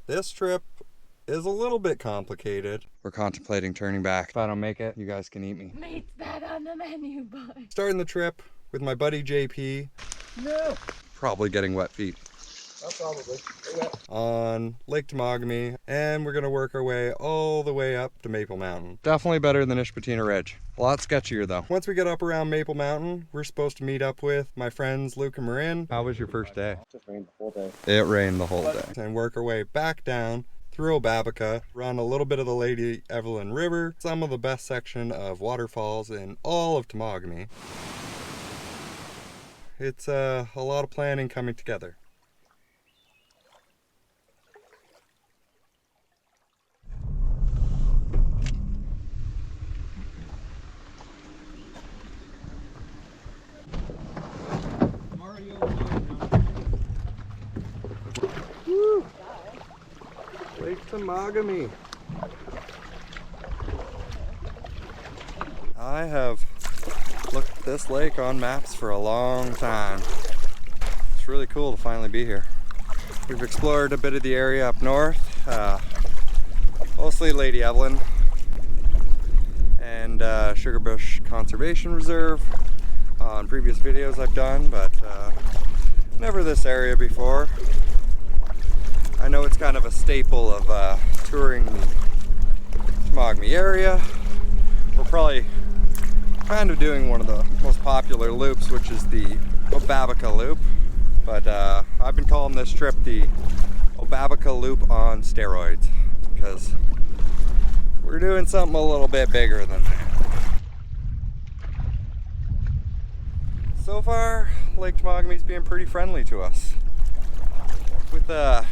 This trip is a little bit complicated. We're contemplating turning back. If I don't make it, you guys can eat me. Meat's not on the menu, boy. Starting the trip with my buddy JP. No. Probably getting wet feet. Oh, probably. On Lake Temagami, and we're gonna work our way all the way up to Maple Mountain. Definitely better than Ishpatina Ridge. A lot sketchier though. Once we get up around Maple Mountain, we're supposed to meet up with my friends Luke and Marin. How was your first day? It just rained the whole day. It rained the whole day. And work our way back down through Obabika, run a little bit of the Lady Evelyn River, some of the best section of waterfalls in all of Temagami. It's a lot of planning coming together. Woo! Lake Temagami. I have looked at this lake on maps for a long time. It's really cool to finally be here. We've explored a bit of the area up north, mostly Lady Evelyn and Sugarbush Conservation Reserve on previous videos I've done, but never this area before. I know it's kind of a staple of touring the Temagami area. We're probably kind of doing one of the most popular loops, which is the Obabika Loop, but I've been calling this trip the Obabika Loop on steroids because we're doing something a little bit bigger than that. So far, Lake Temagami's being pretty friendly to us. With a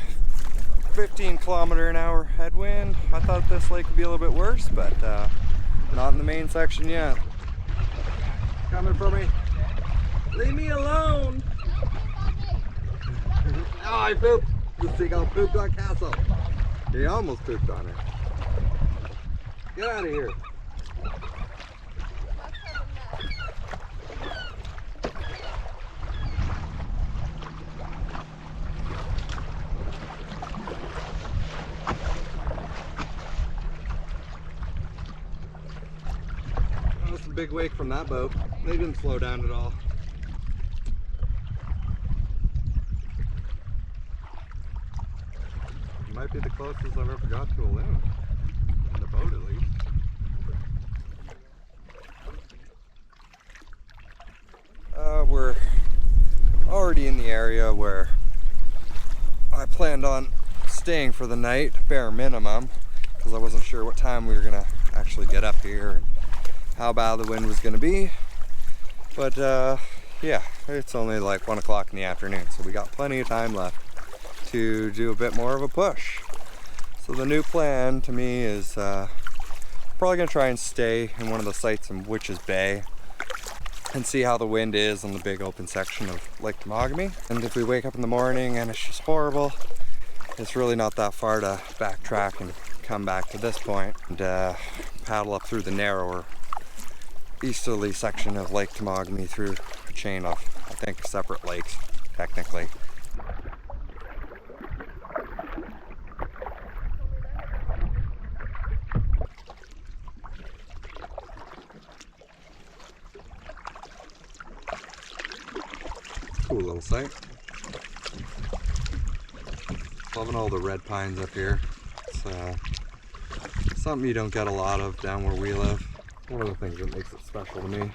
15-kilometer-an-hour headwind, I thought this lake would be a little bit worse, but not in the main section yet. Coming for me. Leave me alone. Oh, I pooped. This seagull pooped on Castle. He almost pooped on her. Get out of here. That was a big wake from that boat. They didn't slow down at all. It might be the closest I've ever got to a loon. In the boat, at least. We're already in the area where I planned on staying for the night, bare minimum, because I wasn't sure what time we were gonna actually get up here and how bad the wind was gonna be. But yeah, it's only like 1 o'clock in the afternoon, so we got plenty of time left to do a bit more of a push. So the new plan to me is probably gonna try and stay in one of the sites in Witches Bay and see how the wind is on the big open section of Lake Temagami. And if we wake up in the morning and it's just horrible, it's really not that far to backtrack and come back to this point and paddle up through the narrower easterly section of Lake Temagami through a chain of, I think, separate lakes, technically. Cool little site. Loving all the red pines up here. It's something you don't get a lot of down where we live. One of the things that makes it special to me.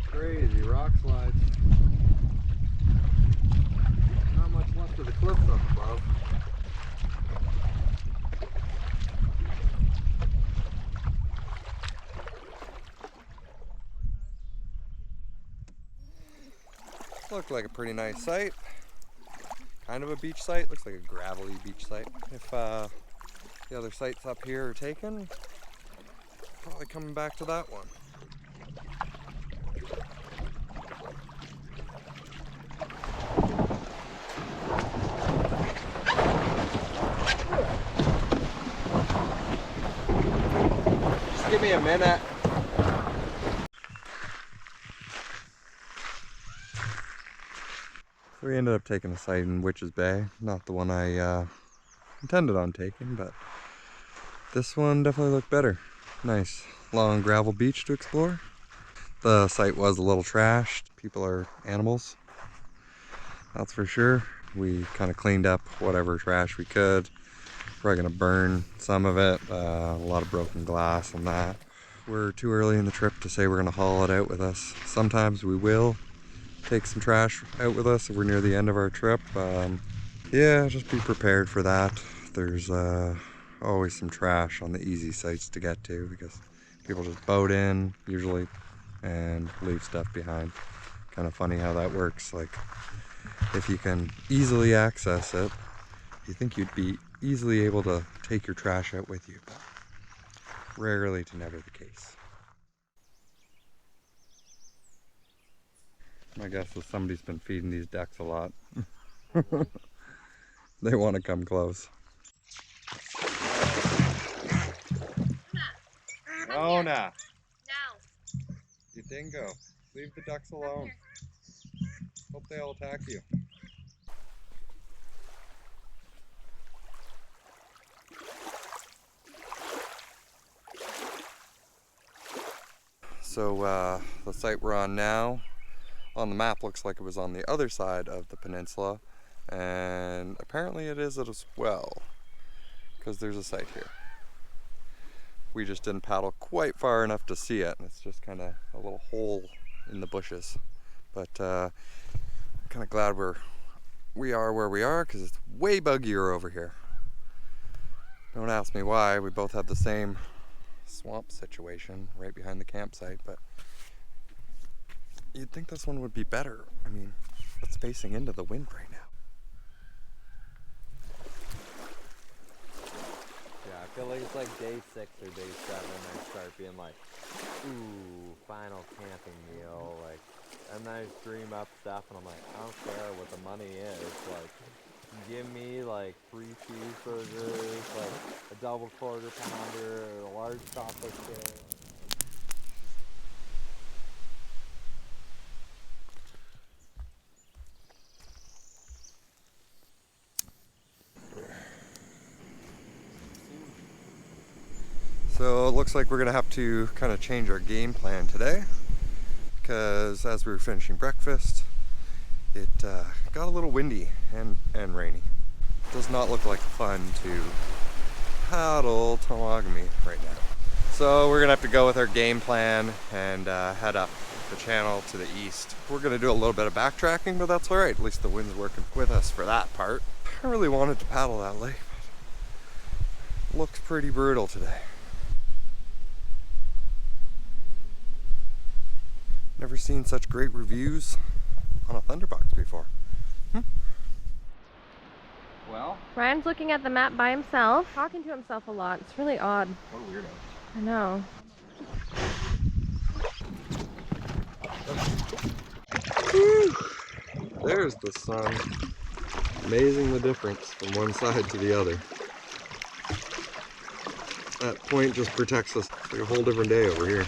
Crazy rock slides. Not much left of the cliffs up above. Looked like a pretty nice site. Kind of a beach site. Looks like a gravelly beach site. If the other sites up here are taken, probably coming back to that one. Just give me a minute. So we ended up taking a site in Witches Bay. Not the one I intended on taking, but this one definitely looked better. Nice long gravel beach to explore. The site was a little trashed. People are animals, that's for sure. We kind of cleaned up whatever trash we could. We're gonna burn some of it. A lot of broken glass and that. We're too early in the trip to say we're gonna haul it out with us. Sometimes we will take some trash out with us if we're near the end of our trip. Yeah, just be prepared for that. There's always some trash on the easy sites to get to because people just boat in usually and leave stuff behind. Kind of funny how that works. Like, if you can easily access it, you think you'd be easily able to take your trash out with you, but rarely to never the case. My guess is somebody's been feeding these ducks a lot. They want to come close. Oh, nah. Now. You dingo. Leave the ducks alone. Hope they all attack you. So the site we're on now, on the map looks like it was on the other side of the peninsula, and apparently it is as well, because there's a site here. We just didn't paddle quite far enough to see it, and it's just kind of a little hole in the bushes. But kind of glad we are where we are, because it's way buggier over here. Don't ask me why. We both have the same swamp situation right behind the campsite, but you'd think this one would be better. I mean, it's facing into the wind right now. Yeah, I feel like it's like day 6 or day 7 I start being like, ooh, final camping meal, like, and then I just dream up stuff and I'm like, I don't care what the money is, like, give me like 3 cheeseburgers, like a double quarter pounder, a large chocolate chip. So it looks like we're gonna have to kind of change our game plan today, because as we were finishing breakfast, it got a little windy and rainy. It does not look like fun to paddle Temagami right now. So we're gonna have to go with our game plan and head up the channel to the east. We're gonna do a little bit of backtracking, but that's all right. At least the wind's working with us for that part. I really wanted to paddle that lake, but it looks pretty brutal today. Never seen such great reviews on a Thunderbox before. Well, Ryan's looking at the map by himself, talking to himself a lot. It's really odd. what a weirdo. I know. There's the sun. Amazing the difference from one side to the other. That point just protects us. It's like a whole different day over here.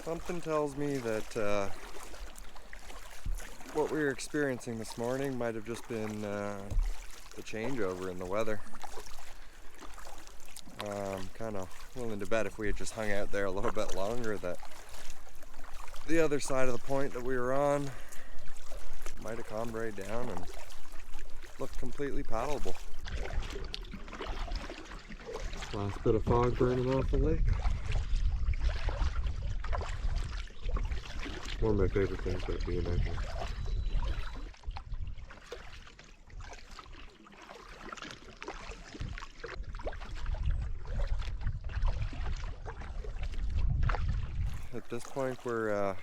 Something tells me that what we were experiencing this morning might have just been the changeover in the weather. Kind of willing to bet if we had just hung out there a little bit longer that the other side of the point that we were on might have calmed right down and looked completely paddleable. Last bit of fog burning off the lake. One of my favorite things about being out here. At this point, we're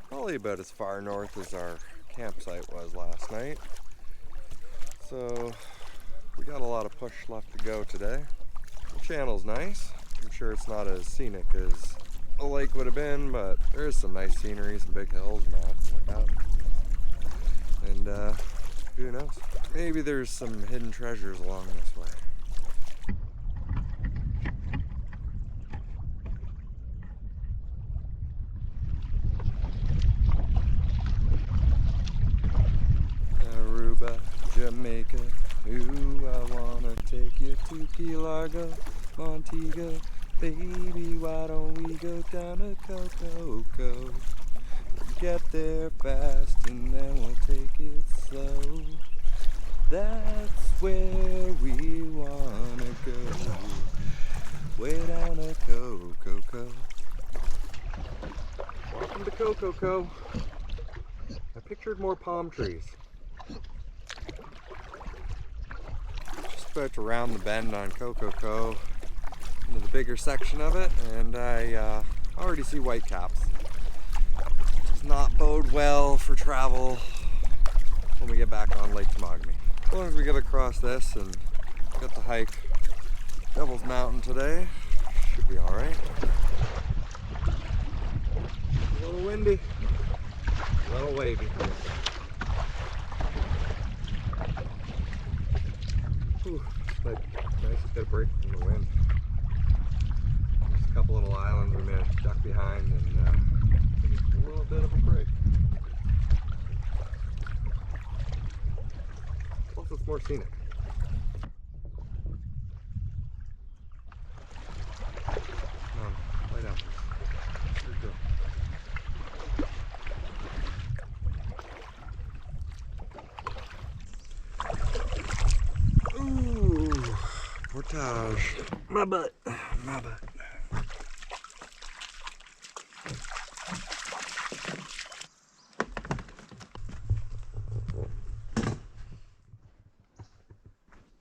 probably about as far north as our campsite was last night. So we got a lot of push left to go today. The channel's nice. I'm sure it's not as scenic as a lake would have been, but there is some nice scenery, some big hills and that, like that. And who knows? Maybe there's some hidden treasures along this way. Jamaica. Ooh, I wanna take you to Key Largo, Montego. Baby, why don't we go down to Coco? Get there fast and then we'll take it slow. That's where we wanna go. Way down to Coco. Welcome to Coco. I pictured more palm trees. Just about to round the bend on Coco into the bigger section of it, and I already see whitecaps. Does not bode well for travel when we get back on Lake Temagami. As long as we get across this and get to hike Devil's Mountain today, should be alright. A little windy, a little wavy. Ooh, nice to get a break from the wind. There's a couple little islands we managed to duck behind and a little bit of a break. Plus it's more scenic. Come on, lay down. Good girl. Ooh, portage. My butt.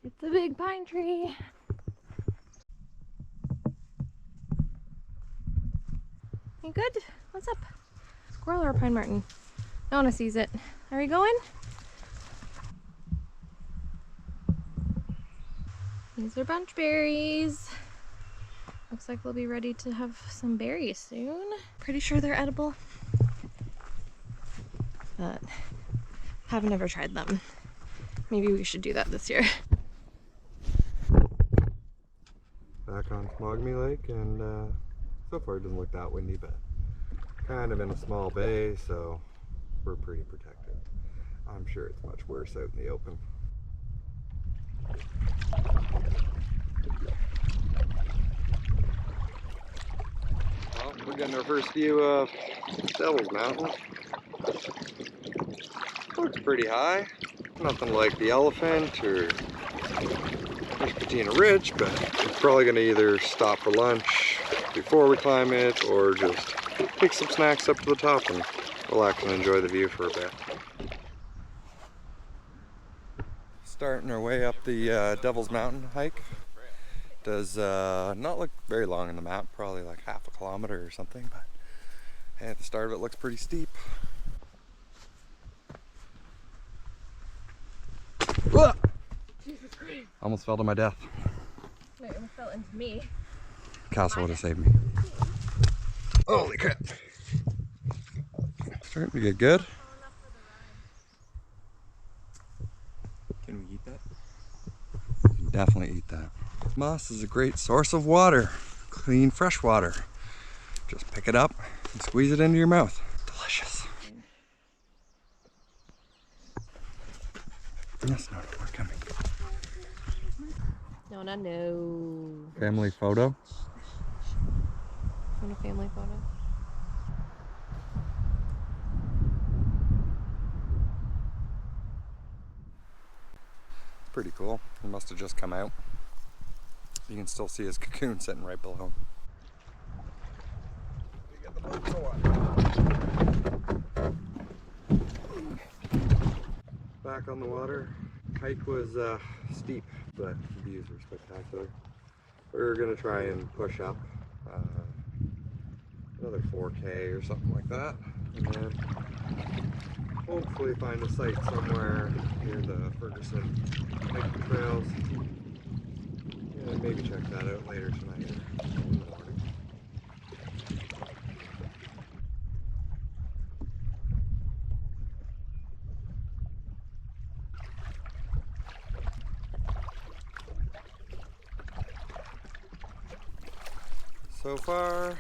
It's a big pine tree. You good? What's up? Squirrel or pine marten? Nona sees it. Are we going? These are bunch berries. Looks like we'll be ready to have some berries soon. Pretty sure they're edible, but have never tried them. Maybe we should do that this year. Back on Temagami Lake, and so far it doesn't look that windy, but kind of in a small bay, so we're pretty protected. I'm sure it's much worse out in the open. Well, we're getting our first view of Devil's Mountain. Looks pretty high. Nothing like the Elephant or Patina Ridge, but we're probably going to either stop for lunch before we climb it or just take some snacks up to the top and relax and enjoy the view for a bit. Starting our way up the Devil's Mountain hike. Does not look very long on the map, probably like half a kilometer or something, but hey, at the start of it looks pretty steep. Whoa! Jesus Christ. Almost fell to my death. Wait, it fell into me. Castle would have saved me. Holy crap. Starting to get good. Can we eat that? You can definitely eat that. Moss is a great source of water. Clean, fresh water. Just pick it up and squeeze it into your mouth. Delicious. Yes, no, we're coming. Nona, no. Family photo. Want a family photo? Pretty cool. He must have just come out. You can still see his cocoon sitting right below him. Back on the water. Hike was steep, but the views were spectacular. We're gonna try and push up another 4K or something like that, and then hopefully find a site somewhere near the Ferguson hiking trails. And maybe check that out later tonight or in the morning. So far,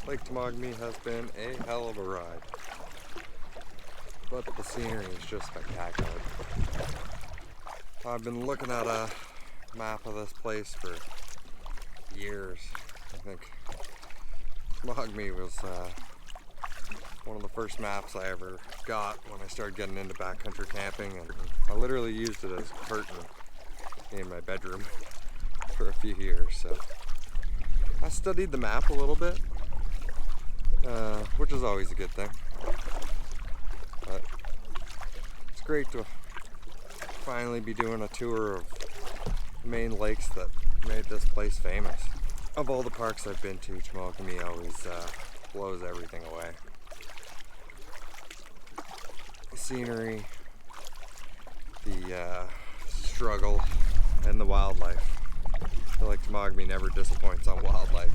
Lake Temagami has been a hell of a ride, but the scenery is just spectacular. I've been looking at a map of this place for years. I think Temagami was one of the first maps I ever got when I started getting into backcountry camping, and I literally used it as a curtain in my bedroom for a few years. So I studied the map a little bit, which is always a good thing. But it's great to finally be doing a tour of the main lakes that made this place famous. Of all the parks I've been to, Temagami always blows everything away. The scenery, the struggle, and the wildlife. I feel like Temagami never disappoints on wildlife,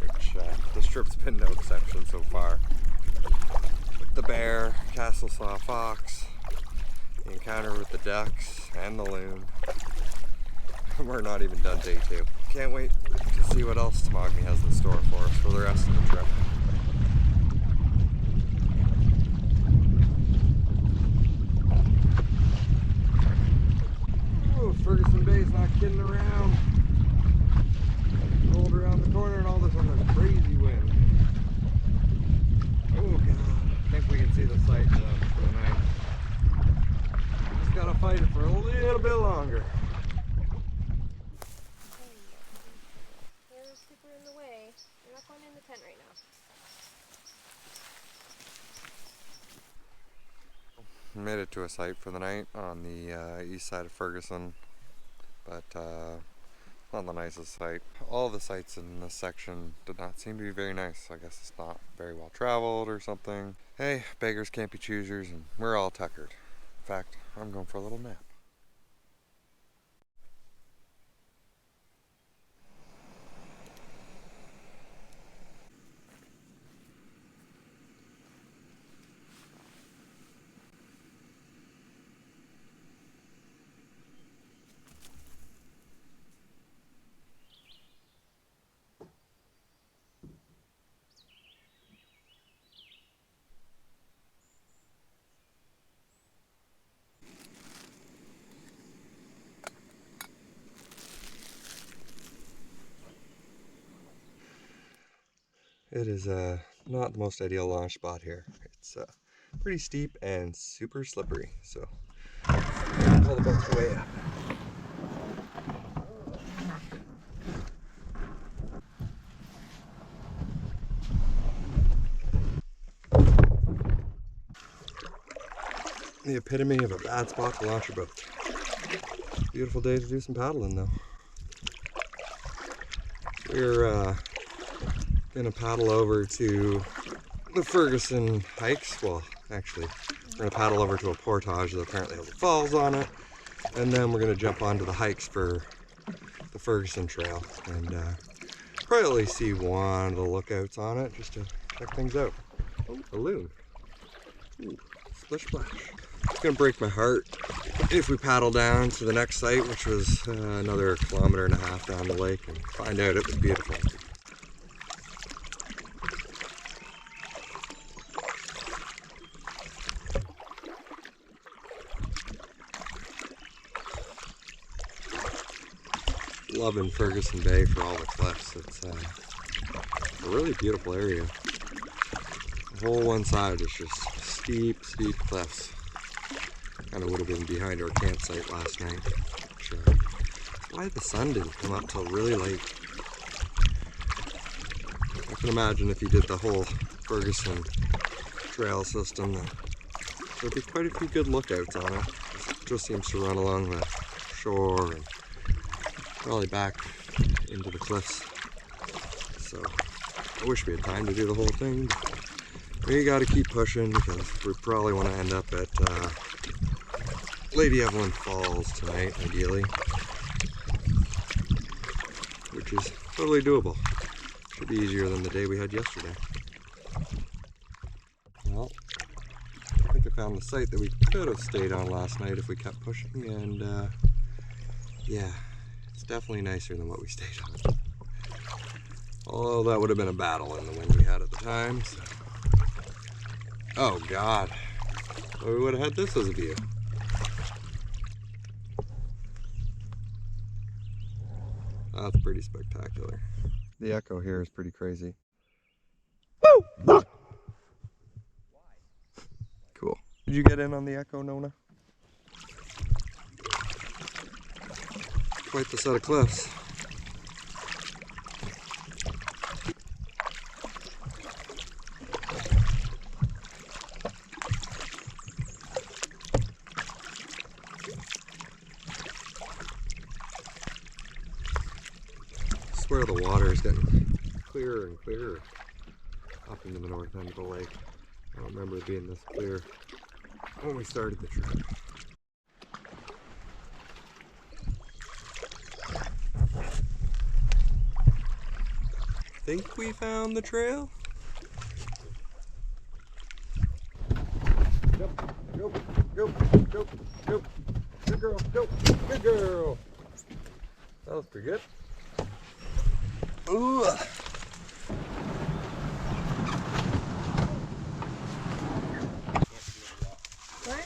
which this trip's been no exception so far. With the bear, Castle saw a fox, the encounter with the ducks, and the loon. We're not even done day 2. Can't wait to see what else Temagami has in store for us for the rest of the trip. Oh, Ferguson Bay's not kidding around. Rolled around the corner and all this on this crazy wind. Oh god, I think we can see the sight for the night. Just gotta fight it for a little bit longer. They're super in the way. You're not going in the tent right now. Made it to a site for the night on the east side of Ferguson, but not the nicest site. All the sites in this section did not seem to be very nice. I guess it's not very well traveled or something. Hey, beggars can't be choosers, and we're all tuckered. In fact, I'm going for a little nap. It is not the most ideal launch spot here. It's pretty steep and super slippery, so pull the boats way up. The epitome of a bad spot to launch a boat. Beautiful day to do some paddling though. We're gonna paddle over to the Ferguson hikes. Well, actually, we're gonna paddle over to a portage that apparently has falls on it, and then we're gonna jump onto the hikes for the Ferguson trail and probably see one of the lookouts on it just to check things out. Oh, a loon. Ooh, splish splash. It's gonna break my heart if we paddle down to the next site, which was another 1.5 kilometers down the lake, and find out it was beautiful. Loving Ferguson Bay for all the cliffs. It's a really beautiful area. The whole one side is just steep, steep cliffs. Kind of would have been behind our campsite last night. Which, that's why the sun didn't come up till really late. I can imagine if you did the whole Ferguson trail system, there'd be quite a few good lookouts on it. It just seems to run along the shore and probably back into the cliffs. So I wish we had time to do the whole thing, but we gotta keep pushing because we probably want to end up at Lady Evelyn Falls tonight, ideally, which is totally doable. Should be easier than the day we had yesterday. Well, I think I found the site that we could have stayed on last night if we kept pushing, and yeah, it's definitely nicer than what we stayed on. Although that would have been a battle in the wind we had at the time. So. Oh God, well, we would have had this as a view. That's pretty spectacular. The echo here is pretty crazy. Woo! Cool. Did you get in on the echo, Nona? Quite the set of cliffs. I swear the water is getting clearer and clearer up into the north end of the lake. I don't remember it being this clear when we started the trip. Think we found the trail? Go, go, go, go, go. Good girl, go, good girl. That was pretty good. Ooh. We're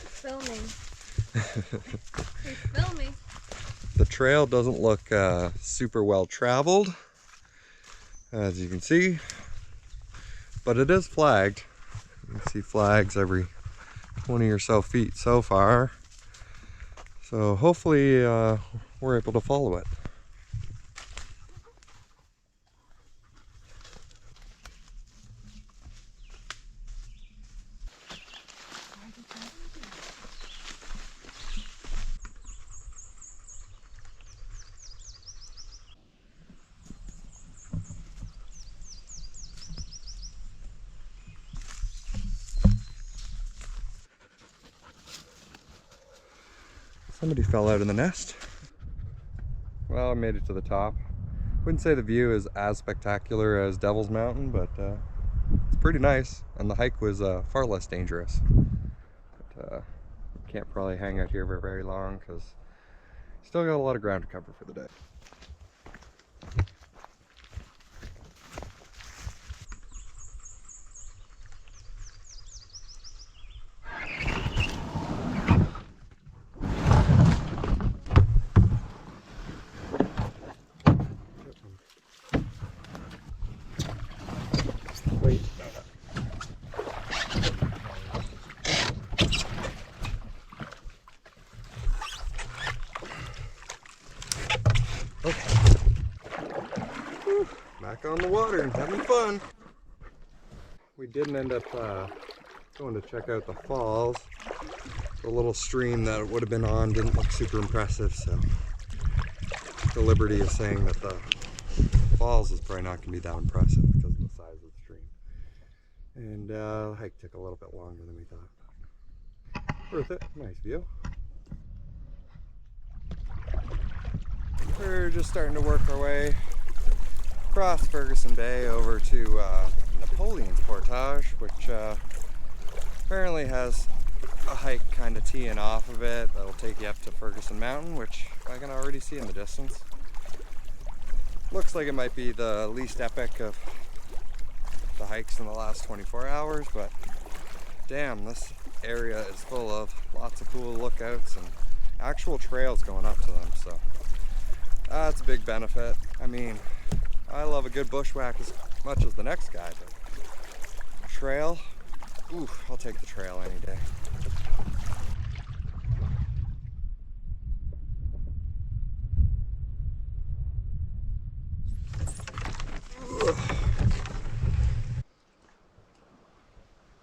filming. We're filming. The trail doesn't look super well traveled, as you can see, but it is flagged. You can see flags every 20 or so feet so far. So hopefully we're able to follow it. Somebody fell out of the nest. Well, I made it to the top. Wouldn't say the view is as spectacular as Devil's Mountain, but it's pretty nice, and the hike was far less dangerous. But can't probably hang out here for very long because still got a lot of ground to cover for the day. Wait. Okay. Whew. Back on the water and having fun. We didn't end up going to check out the falls. The little stream that it would have been on didn't look super impressive, so the liberty of saying that the falls is probably not going to be that impressive because of the size of the stream. And the hike took a little bit longer than we thought. Worth it. Nice view. We're just starting to work our way across Ferguson Bay over to Napoleon's Portage, which apparently has a hike kind of teeing off of it that'll take you up to Ferguson Mountain, which I can already see in the distance. Looks like it might be the least epic of the hikes in the last 24 hours, but damn, this area is full of lots of cool lookouts and actual trails going up to them, so that's a big benefit. I mean, I love a good bushwhack as much as the next guy, but trail, ooh, I'll take the trail any day.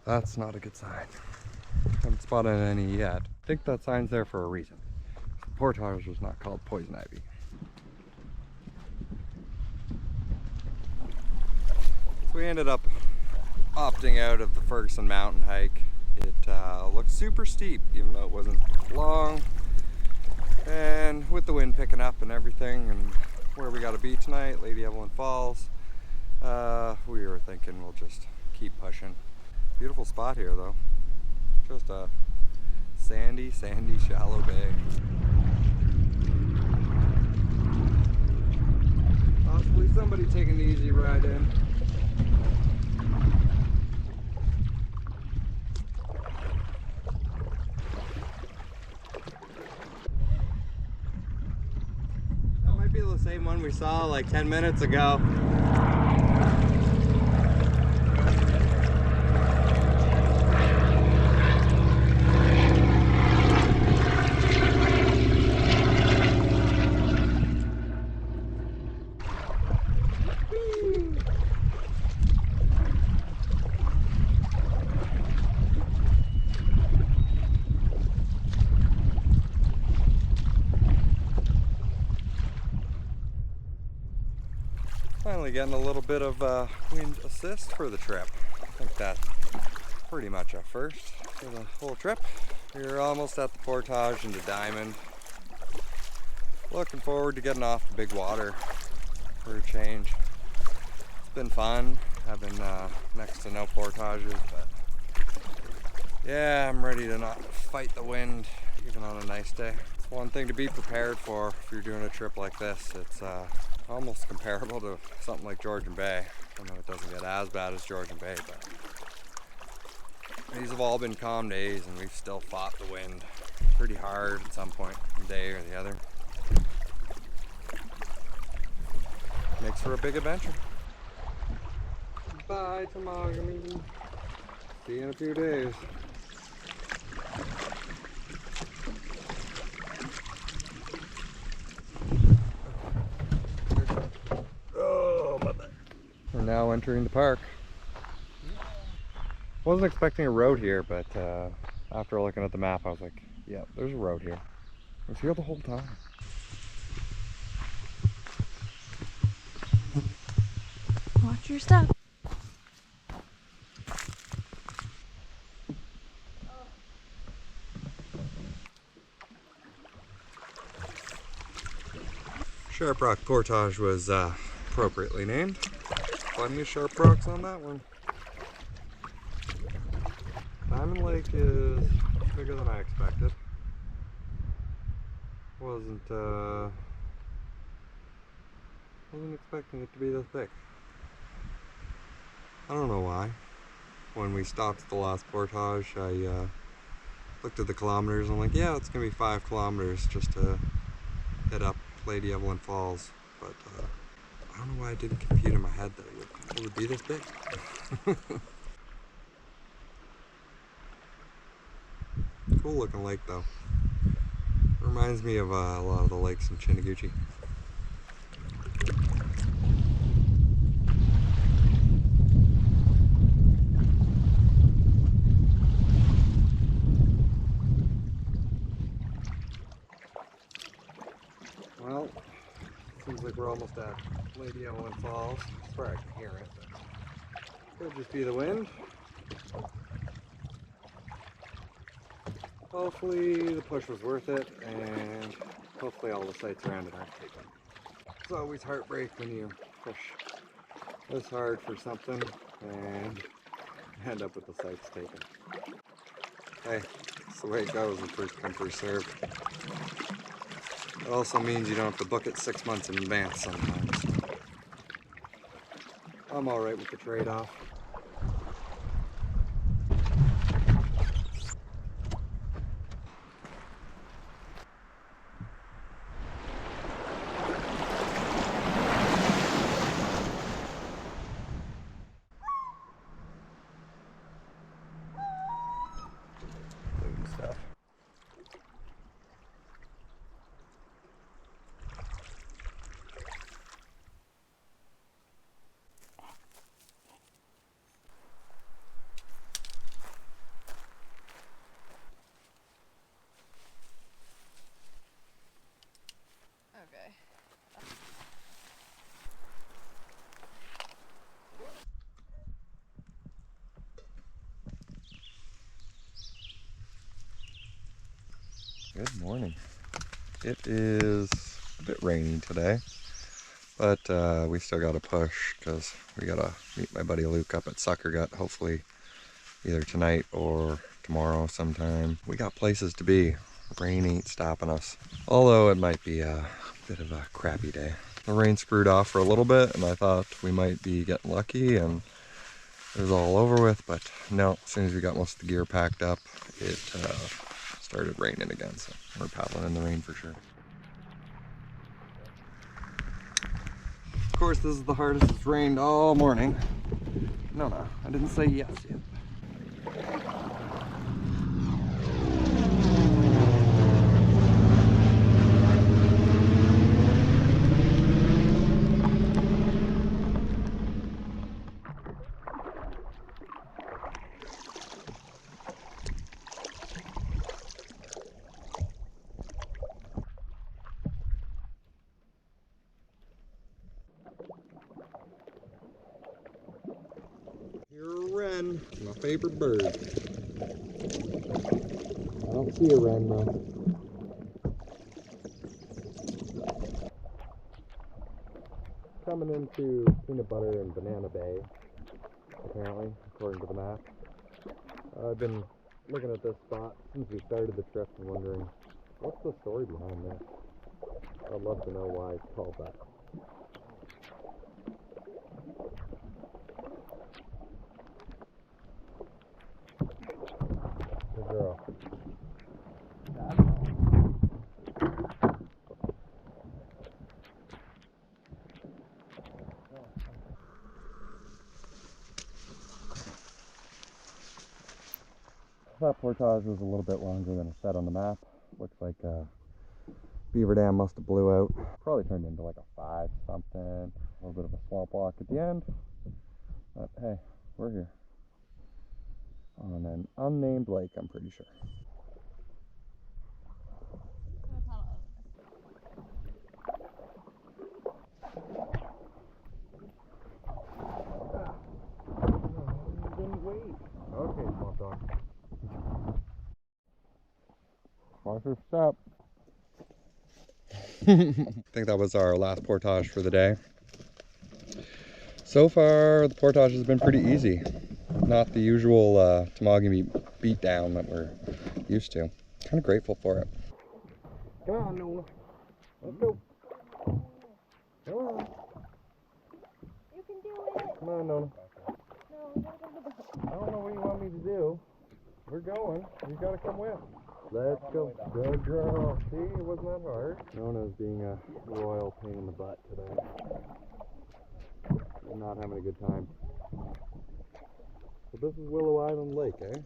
That's not a good sign. Haven't spotted any yet. I think that sign's there for a reason. The portage was not called poison ivy. So we ended up opting out of the Ferguson Mountain hike. It looked super steep, even though it wasn't long. And with the wind picking up and everything, and where we got to be tonight, Lady Evelyn Falls, we were thinking we'll just keep pushing. Beautiful spot here though. Just a sandy, shallow bay. Possibly somebody taking the easy ride in. That might be the same one we we saw like 10 minutes ago. Finally getting a little bit of wind assist for the trip. I think that's pretty much a first for the whole trip. We're almost at the portage into Diamond. Looking forward to getting off the big water for a change. It's been fun having next to no portages, but yeah, I'm ready to not fight the wind even on a nice day. It's one thing to be prepared for if you're doing a trip like this. It's almost comparable to something like Georgian Bay. I know it doesn't get as bad as Georgian Bay, but these have all been calm days and we've still fought the wind pretty hard at some point in the day or the other. Makes for a big adventure. Bye, Temagami. See you in a few days. We're now entering the park. Wasn't expecting a road here, but after looking at the map, I was like, yeah, there's a road here. It was here the whole time. Watch your step. Sharp Rock Portage was appropriately named. Plenty of sharp rocks on that one. Diamond Lake is bigger than I expected. Wasn't expecting it to be this big. I don't know why. When we stopped at the last portage, I looked at the kilometers and I'm like, yeah, it's gonna be 5 kilometers just to hit up Lady Evelyn Falls. But I don't know why I didn't compute in my head that it would be this big. Cool looking lake though. Reminds me of a lot of the lakes in Chiniguchi. Well, seems like we're almost at Lady Evelyn Falls. I swear I can hear it, but could just be the wind. Hopefully the push was worth it, and hopefully all the sights around it aren't taken. It's always heartbreak when you push this hard for something and end up with the sights taken. Hey, that's the way it goes in first come, first served. It also means you don't have to book it 6 months in advance sometimes. I'm alright with the trade-off. Stuff. Okay. Good morning. It is a bit rainy today, but we still got to push because we got to meet my buddy Luke up at Sucker Gut, hopefully either tonight or tomorrow sometime. We got places to be. Rain ain't stopping us. Although it might be a bit of a crappy day. The rain screwed off for a little bit and I thought we might be getting lucky and it was all over with, but no, as soon as we got most of the gear packed up, it started raining again, so we're paddling in the rain for sure. course, this is the hardest. It's rained all morning. No, I didn't say yes yet. Wren, my favorite bird. I don't see a wren though. Coming into Peanut Butter and Banana Bay, apparently, according to the map. I've been looking at this spot since we started the trip and wondering, what's the story behind this? I'd love to know why it's called that. Good girl. That portage was a little bit longer than it said on the map. Looks like Beaver Dam must have blew out. Probably turned into like a 5 something. A little bit of a swamp walk at the end. But hey, we're here. On an unnamed lake, I'm pretty sure. Didn't wait. Okay, small dog. Watch your step. I think that was our last portage for the day. So far, the portage has been pretty easy. Not the usual Temagami beatdown that we're used to. Kind of grateful for it. Come on, Noah. Let's go. Come on. You can do it. Come on, Noah. No, I don't know what you want me to do. We're going. You gotta come with. Let's go. Good girl. See, it wasn't that hard. Nona's being a royal pain in the butt today. We're not having a good time. So this is Willow Island Lake, eh?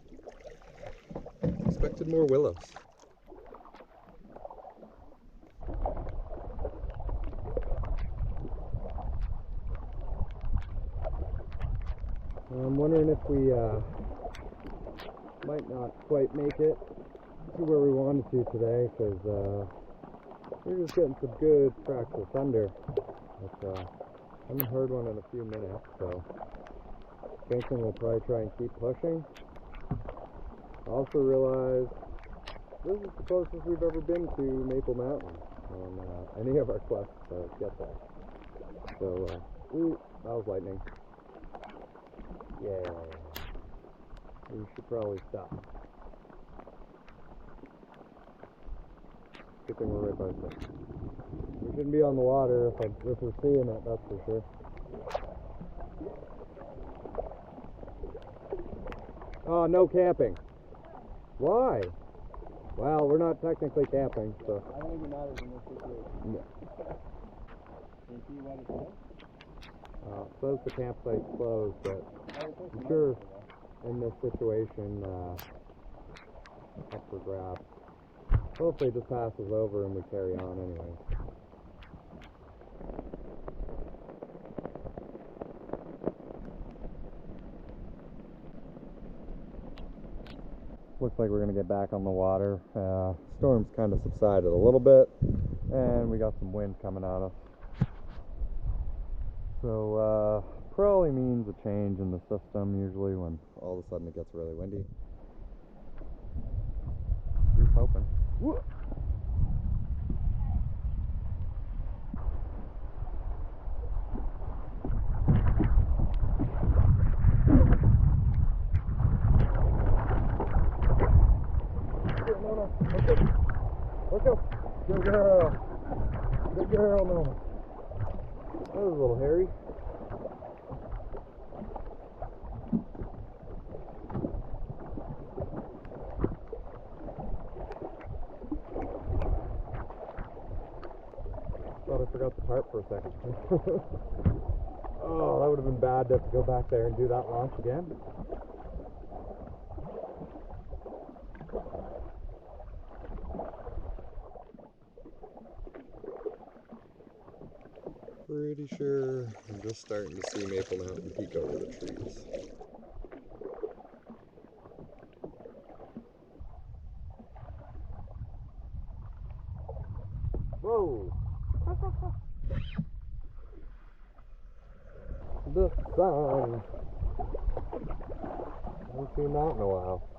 Expected more willows. I'm wondering if we might not quite make it to where we wanted to today, because we're just getting some good practical thunder. But I haven't heard one in a few minutes, so thinking we'll probably try and keep pushing. I also realized this is the closest we've ever been to Maple Mountain on any of our quests to get there. So, ooh, that was lightning. Yeah, we should probably stop. Good thing we're right by the thing. We shouldn't be on the water if we're seeing it, that's for sure. Oh, no camping. Why? Well, we're not technically camping, so. I don't think it matters in this situation. Yeah. Can you see what it says? It says the campsite's closed, but I'm sure in this situation, up for grabs. Hopefully this passes over and we carry on anyway. Looks like we're going to get back on the water. Storm's kind of subsided a little bit, and we got some wind coming at us. So probably means a change in the system usually when all of a sudden it gets really windy. Here's hoping. Whoa. Let's go. Good girl. Good girl, Nona. That was a little hairy. Thought I forgot the tarp for a second. Oh, that would have been bad to have to go back there and do that launch again. Pretty sure I'm just starting to see Maple Mountain peek over the trees. Whoa! The sun! I haven't seen that in a while.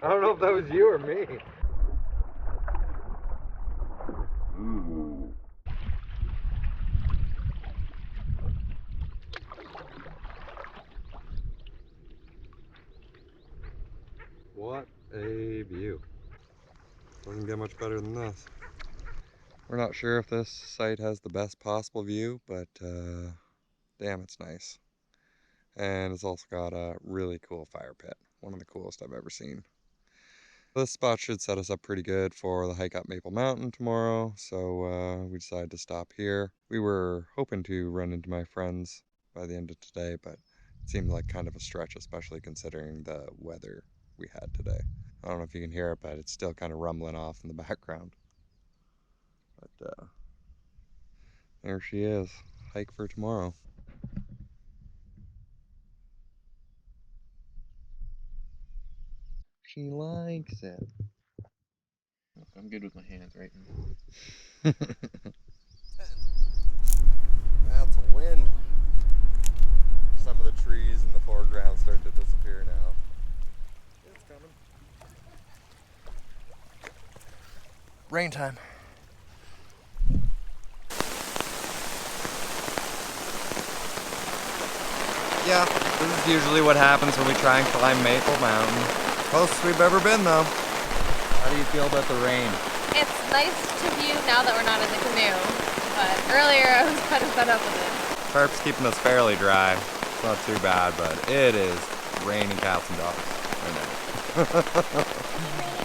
I don't know if that was you or me. What a view. Doesn't get much better than this. We're not sure if this site has the best possible view, but damn, it's nice. And it's also got a really cool fire pit. One of the coolest I've ever seen. This spot should set us up pretty good for the hike up Maple Mountain tomorrow, so we decided to stop here. We were hoping to run into my friends by the end of today, but it seemed like kind of a stretch, especially considering the weather we had today. I don't know if you can hear it, but it's still kind of rumbling off in the background. But there she is, hike for tomorrow. She likes it. I'm good with my hands right now. That's a wind. Some of the trees in the foreground start to disappear now. It's coming. Rain time. Yeah, this is usually what happens when we try and climb Maple Mountain. Closest we've ever been though. How do you feel about the rain? It's nice to view now that we're not in the canoe, but earlier I was kind of fed up with it. Tarp's keeping us fairly dry. It's not too bad, but it is raining cats and dogs right now.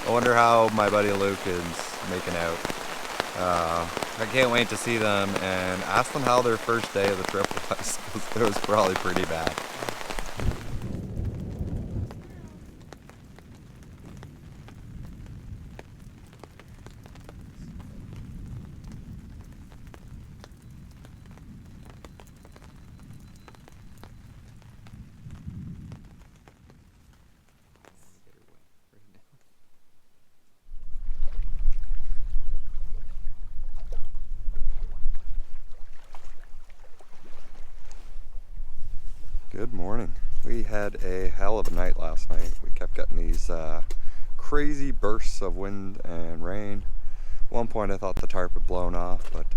I wonder how my buddy Luke is making out. I can't wait to see them and ask them how their first day of the trip was, because it was probably pretty bad. Good morning. We had a hell of a night last night. We kept getting these crazy bursts of wind and rain. At one point I thought the tarp had blown off, but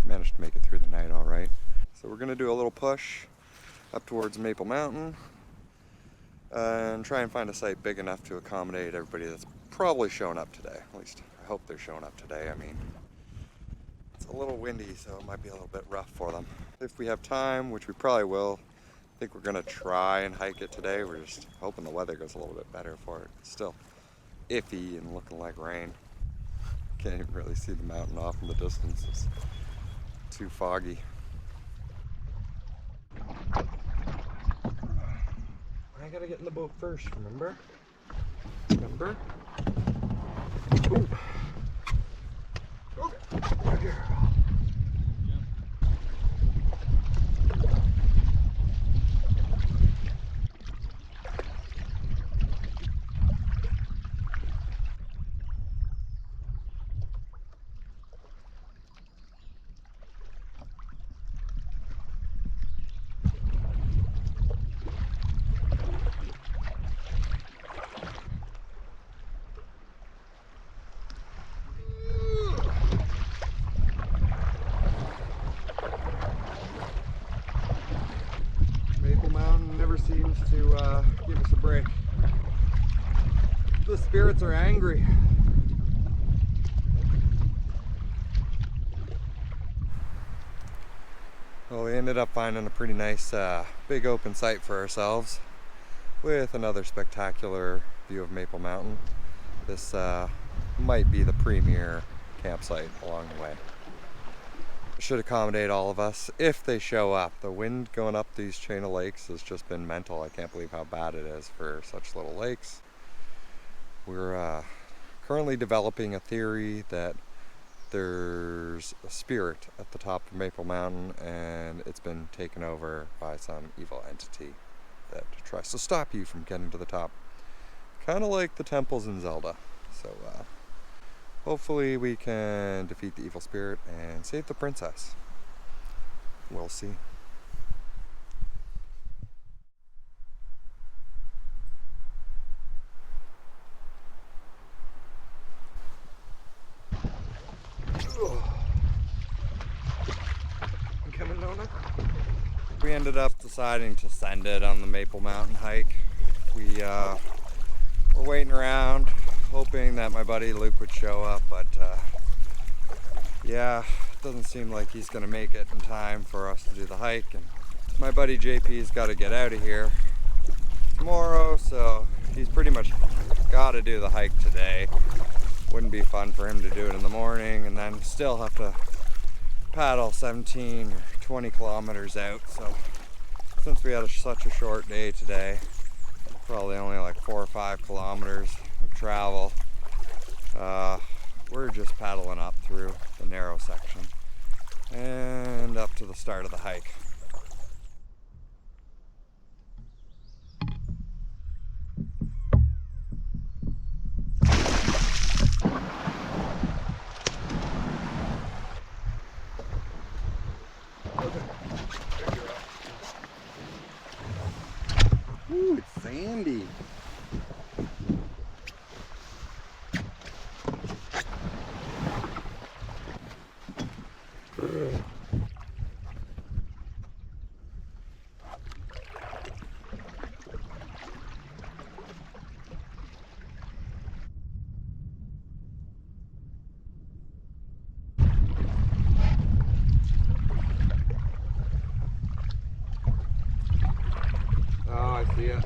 managed to make it through the night all right. So we're gonna do a little push up towards Maple Mountain and try and find a site big enough to accommodate everybody that's probably showing up today. At least I hope they're showing up today. I mean, it's a little windy, so it might be a little bit rough for them. If we have time, which we probably will, I think we're gonna try and hike it today. We're just hoping the weather goes a little bit better for it. It's still iffy and looking like rain. Can't even really see the mountain off in the distance. It's too foggy. I gotta get in the boat first, remember? Remember? Ooh. Oh, good girl. Maple Mountain never seems to give us a break. The spirits are angry. Well, we ended up finding a pretty nice big open site for ourselves with another spectacular view of Maple Mountain. This might be the premier campsite along the way. It should accommodate all of us if they show up. The wind going up these chain of lakes has just been mental. I can't believe how bad it is for such little lakes. We're currently developing a theory that there's a spirit at the top of Maple Mountain and it's been taken over by some evil entity that tries to stop you from getting to the top. Kind of like the temples in Zelda. So hopefully we can defeat the evil spirit and save the princess. We'll see. We ended up deciding to send it on the Maple Mountain hike. We were waiting around, hoping that my buddy Luke would show up, but yeah, it doesn't seem like he's gonna make it in time for us to do the hike. And my buddy JP's got to get out of here tomorrow, so he's pretty much got to do the hike today. Wouldn't be fun for him to do it in the morning and then still have to paddle 17 or 20 kilometers out. So since we had such a short day today, probably only like 4 or 5 kilometers of travel, we're just paddling up through the narrow section and up to the start of the hike. Ooh, it's sandy. Oh, I see it.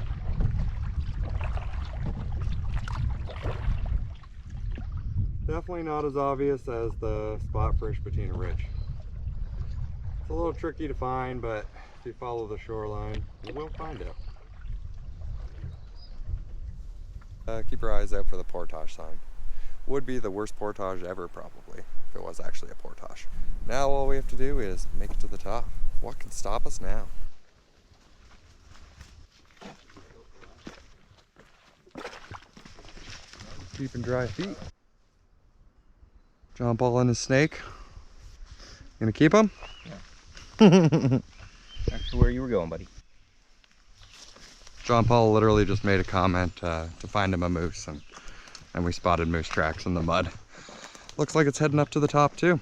Definitely not as obvious as the spot for Ishpatina Ridge. It's a little tricky to find, but if you follow the shoreline, you will find it. Keep your eyes out for the portage sign. Would be the worst portage ever, probably, if it was actually a portage. Now all we have to do is make it to the top. What can stop us now? Deep and dry feet. John Paul and his snake. Gonna keep him? Yeah. That's where you were going, buddy. John Paul literally just made a comment to find him a moose, and we spotted moose tracks in the mud. Looks like it's heading up to the top too.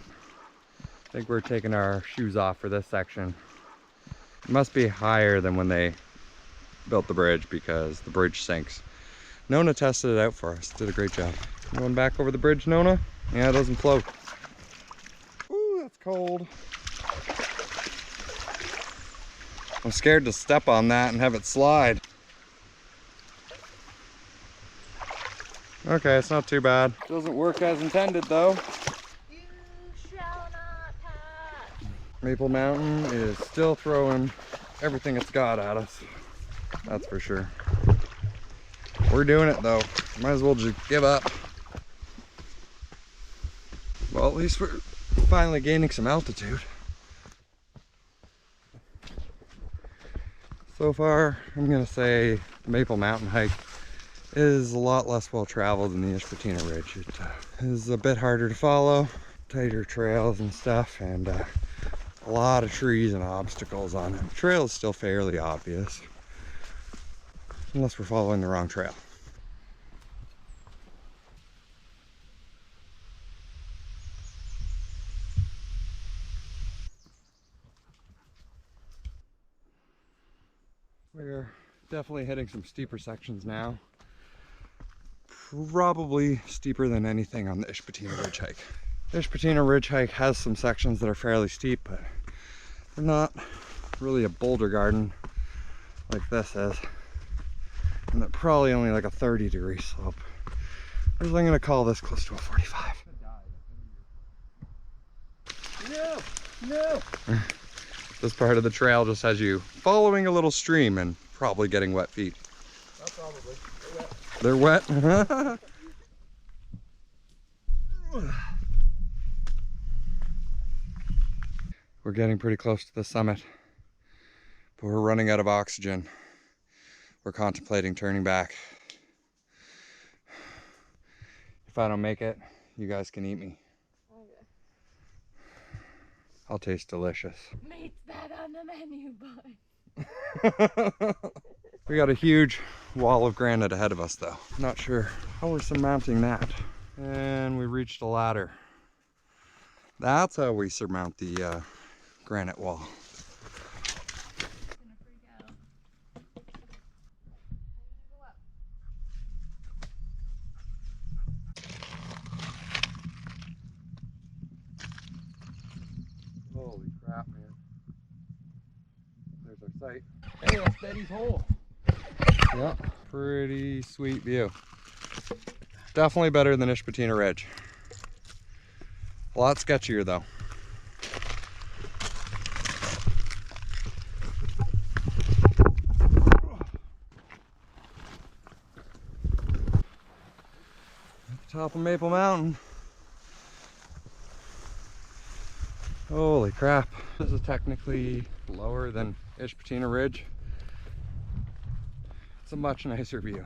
I think we're taking our shoes off for this section. It must be higher than when they built the bridge because the bridge sinks. Nona tested it out for us, did a great job. Going back over the bridge, Nona? Yeah, it doesn't float. Ooh, that's cold. I'm scared to step on that and have it slide. Okay, it's not too bad. Doesn't work as intended though. You shall not pass. Maple Mountain is still throwing everything it's got at us. That's for sure. We're doing it though. Might as well just give up. Well, at least we're finally gaining some altitude. So far, I'm gonna say the Maple Mountain hike is a lot less well traveled than the Ishpatina Ridge. It is a bit harder to follow, tighter trails and stuff, and a lot of trees and obstacles on it. The trail is still fairly obvious, unless we're following the wrong trail. We're definitely hitting some steeper sections now. Probably steeper than anything on the Ishpatina Ridge hike. The Ishpatina Ridge hike has some sections that are fairly steep, but not really a boulder garden like this is, and they're probably only like a 30-degree slope. I'm gonna call this close to a 45. No! This part of the trail just has you following a little stream and probably getting wet feet. Not probably. They're wet. They're wet? We're getting pretty close to the summit, but we're running out of oxygen. We're contemplating turning back. If I don't make it, you guys can eat me. Okay. I'll taste delicious. Meat's that on the menu, boy. We got a huge wall of granite ahead of us though. Not sure how we're surmounting that. And we reached a ladder. That's how we surmount the granite wall. Holy crap, man. There's our site. Hey, that's Betty's hole. Yep, pretty sweet view. Definitely better than Ishpatina Ridge. A lot sketchier though. At the top of Maple Mountain. Holy crap. This is technically lower than Ishpatina Ridge. It's a much nicer view.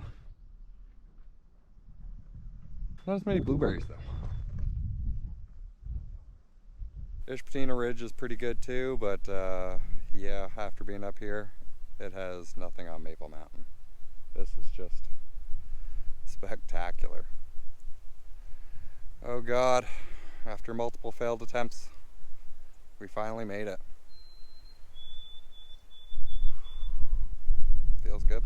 Not as many blueberries though. Ishpatina Ridge is pretty good too, but yeah, after being up here, it has nothing on Maple Mountain. This is just spectacular. Oh God, after multiple failed attempts, we finally made it. Feels good.